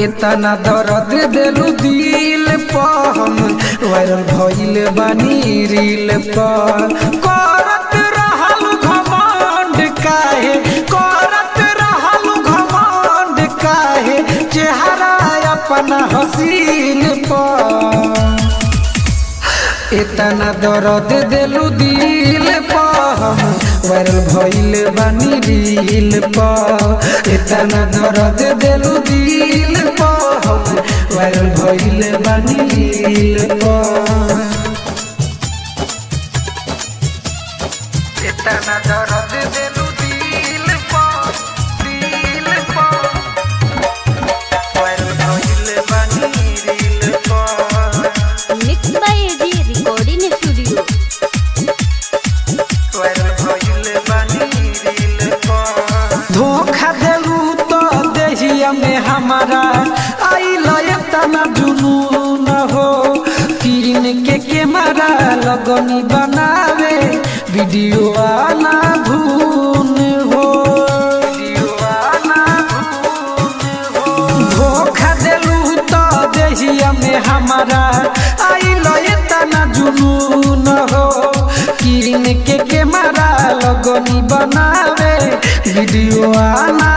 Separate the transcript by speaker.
Speaker 1: इतना दर्द देलू दिल पर हम वायरल भइल बानी रील पर। करत रहल घमंड काहे, करत रहल घमंड काहे, चेहरा अपना हसीन पर। इतना दर्द देलू दिल पर हम वायरल भइल बानी रील पर। इतना दर्द देलू दिल पर हम वायरल भइल बानी रील पर। इतना दर्द देलू दिल पर, दिल पर, वायरल भइल बानी रील पर।
Speaker 2: Mix by A G recording studio.
Speaker 1: धोखा देलू तो देहिया में हमारा आइल तना जुनून हो। किन के कैमरा लगनी बनावे वीडियो आना धून हो, वीडियो आना धून हो। धोखा देलू तो देहिया में हमारा आइल तना जुनून हो। किन के कैमरा लगनी बनावे वीडियो आना